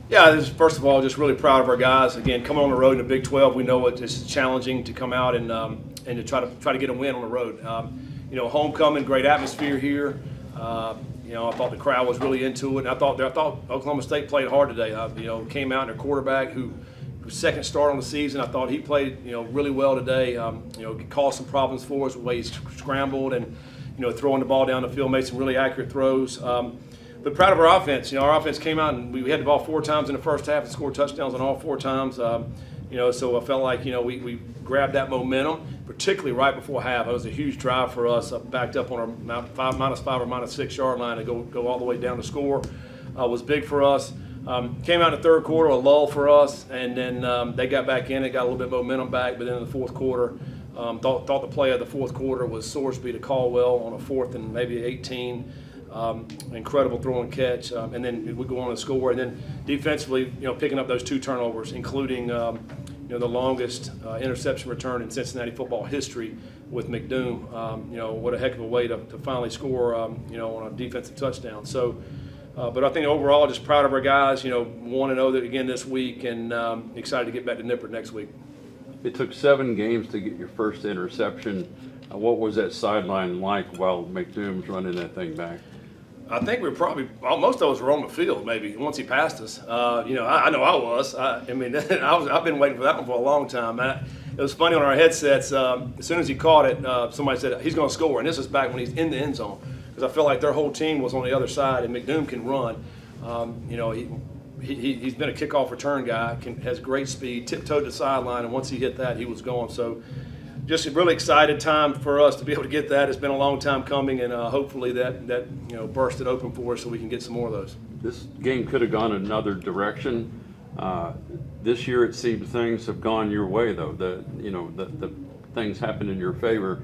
Yeah, first of all, just really proud of our guys. Again, coming on the road in the Big 12, we know it's challenging to come out and to try to get a win on the road. Homecoming, great atmosphere here. I thought the crowd was really into it. And I thought Oklahoma State played hard today. Came out and their quarterback who second start on the season. I thought he played really well today. Caused some problems for us the way he scrambled and throwing the ball down the field, made some really accurate throws. But proud of our offense. Our offense came out and we had the ball 4 times in the first half and scored touchdowns on all 4 times. So I felt like we grabbed that momentum, particularly right before half. It was a huge drive for us, backed up on our -5 or -6 yard line to go all the way down to score. Was big for us. Came out in the third quarter, a lull for us, and then they got back in it, got a little bit of momentum back. But then in the fourth quarter, thought the play of the fourth quarter was Sorsby to Caldwell on a 4th and maybe 18. Incredible throw and catch, and then we go on to score. And then defensively, picking up those 2 turnovers, including the longest interception return in Cincinnati football history with McDoom. What a heck of a way to finally score, on a defensive touchdown. So, but I think overall, just proud of our guys. Want to know that again this week, and excited to get back to Nippert next week. It took 7 games to get your first interception. What was that sideline like while McDoom's running that thing back? I think we were probably most of us were on the field. Maybe once he passed us, I know I was. I've been waiting for that one for a long time. It was funny on our headsets. As soon as he caught it, somebody said he's going to score, and this is back when he's in the end zone because I felt like their whole team was on the other side, and McDoom can run. He's been a kickoff return guy, has great speed, tiptoed the sideline, and once he hit that, he was gone. So. Just a really excited time for us to be able to get that. It's been a long time coming, and hopefully that burst it open for us so we can get some more of those. This game could have gone another direction. This year, it seems things have gone your way, though. The things happen in your favor.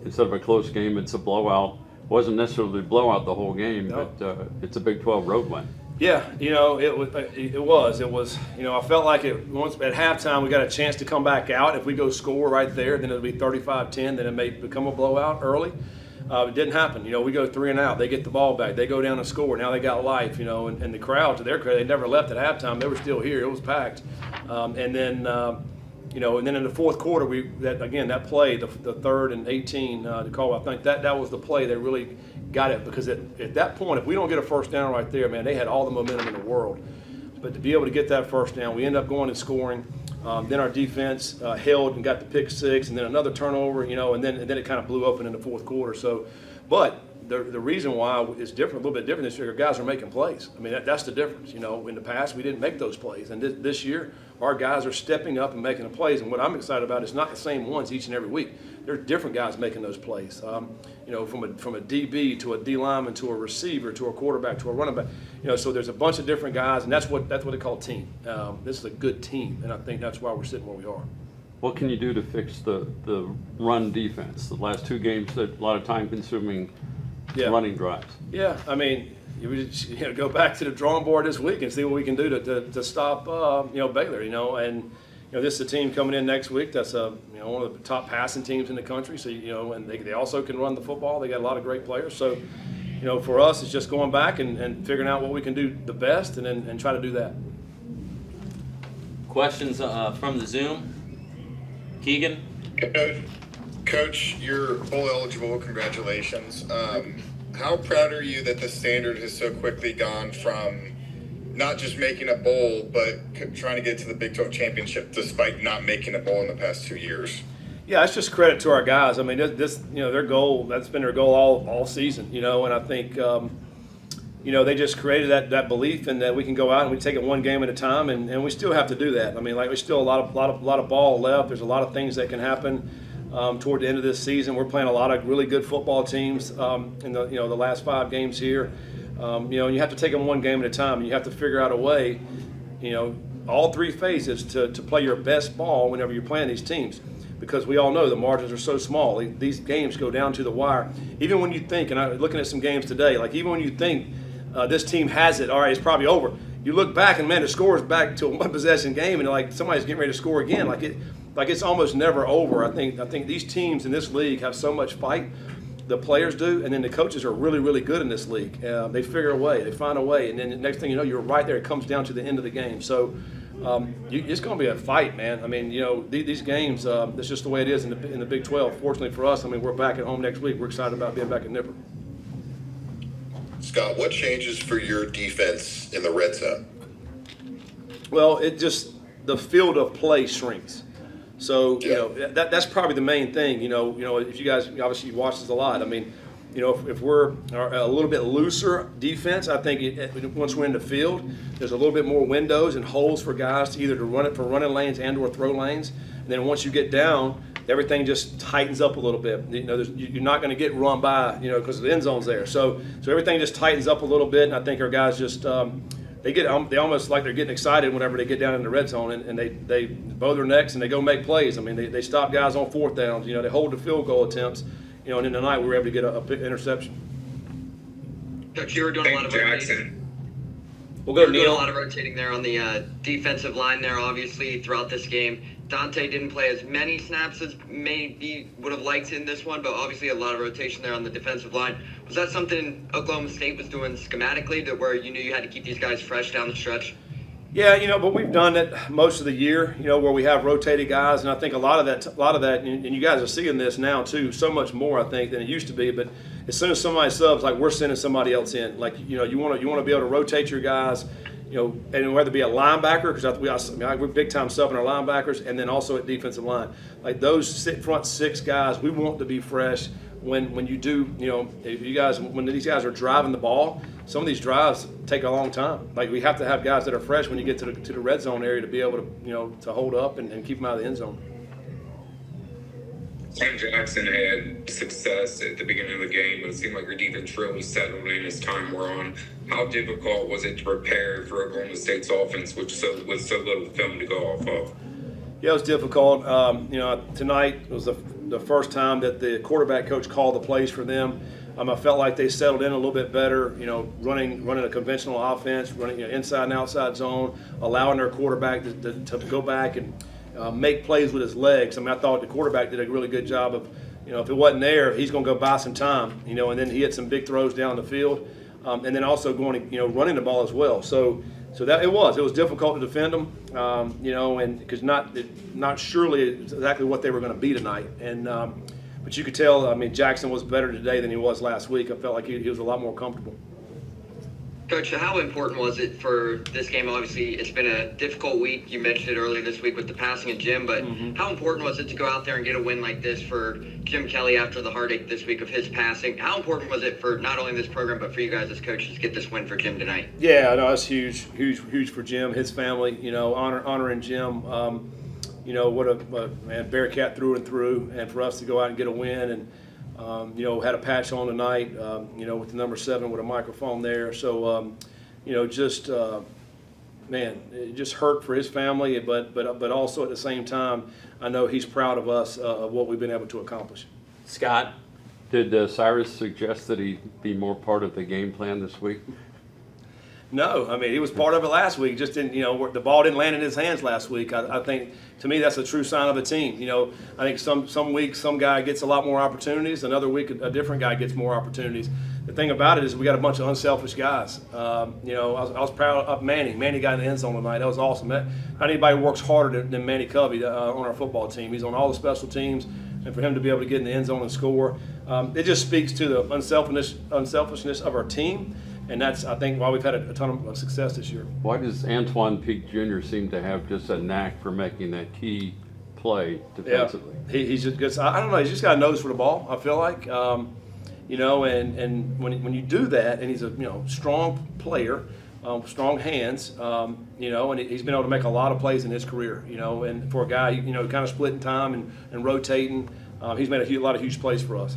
Instead of a close game, it's a blowout. Wasn't necessarily a blowout the whole game, no. But it's a Big 12 road win. Yeah, it was. I felt like once at halftime we got a chance to come back out. If we go score right there, then it'll be 35-10. Then it may become a blowout early. It didn't happen. We go 3 and out. They get the ball back. They go down and score. Now they got life. And the crowd, to their credit, they never left at halftime. They were still here. It was packed. And then in the fourth quarter, that play, the 3rd and 18 to call. I think that was the play that really got it, because at that point, if we don't get a first down right there, man, they had all the momentum in the world. But to be able to get that first down, we end up going and scoring. Then our defense held and got the pick 6, and then another turnover, and then it kind of blew open in the fourth quarter. So, but the reason why it's different, a little bit different this year, guys are making plays. That's the difference. In the past, we didn't make those plays, and this year, our guys are stepping up and making the plays. And what I'm excited about is not the same ones each and every week. There's different guys making those plays. From a DB to a D lineman to a receiver to a quarterback to a running back. So there's a bunch of different guys, and that's what they call team. This is a good team, and I think that's why we're sitting where we are. What can you do to fix the run defense? The last 2 games, a lot of time-consuming running drives. Yeah, we just go back to the drawing board this week and see what we can do to stop Baylor. And this is a team coming in next week that's one of the top passing teams in the country. So and they also can run the football. They got a lot of great players. So for us, it's just going back and figuring out what we can do the best and try to do that. Questions from the Zoom? Keegan? Coach, you're bowl eligible. Congratulations. How proud are you that the standard has so quickly gone from not just making a bowl, but trying to get to the Big 12 championship despite not making a bowl in the past 2 years? Yeah, it's just credit to our guys. Their goal, that's been their goal all season, and I think, they just created that belief in that we can go out and we take it one game at a time, and we still have to do that. There's still a lot of ball left. There's a lot of things that can happen toward the end of this season. We're playing a lot of really good football teams in the last 5 games here. You have to take them one game at a time, and you have to figure out a way, all 3 phases to play your best ball whenever you're playing these teams, because we all know the margins are so small. These games go down to the wire. Even when you think, and I'm looking at some games today, even when you think this team has it, all right, it's probably over, you look back and, man, the score is back to a one-possession game, and somebody's getting ready to score again. It's almost never over. I think these teams in this league have so much fight the players do, and then the coaches are really, really good in this league. They figure a way, they find a way, and then the next thing you know, you're right there. It comes down to the end of the game. So it's going to be a fight, man. I mean, these games, that's just the way it is in the Big 12. Fortunately for us, I mean, we're back at home next week. We're excited about being back at Nippert. Scott, what changes for your defense in the red zone? Well, the field of play shrinks. So, that's probably the main thing. If you guys, obviously you watch this a lot. I mean, if we're a little bit looser defense, I think once we're in the field, there's a little bit more windows and holes for guys to either to run it for running lanes and or throw lanes. And then once you get down, everything just tightens up a little bit. You're not going to get run by, because the end zone's there. So everything just tightens up a little bit, and I think our guys just they almost like they're getting excited whenever they get down in the red zone, and they bow their necks and they go make plays. I mean, they stop guys on fourth downs. They hold the field goal attempts. And in the night we were able to get a interception. Coach, you were doing a lot of rotating. We'll go, you were doing Neil. a lot of rotating there on the defensive line there, obviously, throughout this game. Dante didn't play as many snaps as maybe would have liked in this one, but obviously a lot of rotation there on the defensive line. Was that something Oklahoma State was doing schematically, where you knew you had to keep these guys fresh down the stretch? Yeah, but we've done it most of the year, where we have rotated guys, and I think a lot of that, and you guys are seeing this now too, so much more I think than it used to be. But as soon as somebody subs, like we're sending somebody else in, like you want to be able to rotate your guys, and whether it be a linebacker, because we're big time subbing our linebackers, and then also at defensive line, like those front six guys, we want to be fresh. When you do, when these guys are driving the ball, some of these drives take a long time. Like we have to have guys that are fresh when you get to the red zone area to be able to, to hold up and keep them out of the end zone. Sam Jackson had success at the beginning of the game, but it seemed like your defense really settled in as time wore on. How difficult was it to prepare for Oklahoma State's offense with so little film to go off of? Yeah, it was difficult. Tonight was the first time that the quarterback coach called the plays for them. I felt like they settled in a little bit better, running a conventional offense, running inside and outside zone, allowing their quarterback to go back and make plays with his legs. I thought the quarterback did a really good job of, if it wasn't there, he's going to go buy some time, and then he had some big throws down the field, and then also going to, running the ball as well. So that it was difficult to defend them, and because not surely exactly what they were going to be tonight, and but you could tell. Jackson was better today than he was last week. I felt like he was a lot more comfortable. Coach, how important was it for this game? Obviously, it's been a difficult week. You mentioned it earlier this week with the passing of Jim, but how important was it to go out there and get a win like this for Jim Kelly after the heartache this week of his passing? How important was it for not only this program, but for you guys as coaches to get this win for Jim tonight? Yeah, no, it's huge for Jim, his family. Honoring Jim. What a man, Bearcat through and through, and for us to go out and get a win, and had a patch on tonight, with the number 7 with a microphone there. So, man, it just hurt for his family, but also at the same time, I know he's proud of us of what we've been able to accomplish. Scott? Did Cyrus suggest that he be more part of the game plan this week? No, he was part of it last week. Just didn't, the ball didn't land in his hands last week. I think, to me, that's a true sign of a team. I think some weeks some guy gets a lot more opportunities. Another week a different guy gets more opportunities. The thing about it is we got a bunch of unselfish guys. I was proud of Manny. Manny got in the end zone tonight. That was awesome. Not anybody works harder than Manny Covey on our football team. He's on all the special teams, and for him to be able to get in the end zone and score, it just speaks to the unselfishness of our team. And that's, I think, why we've had a ton of success this year. Why does Antoine Peak Jr. seem to have just a knack for making that key play defensively? Yeah, he's just good. I don't know. He's just got a nose for the ball, I feel like. And when you do that, and he's a strong player, strong hands, and he's been able to make a lot of plays in his career. And for a guy, kind of splitting time and rotating, he's made a lot of huge plays for us.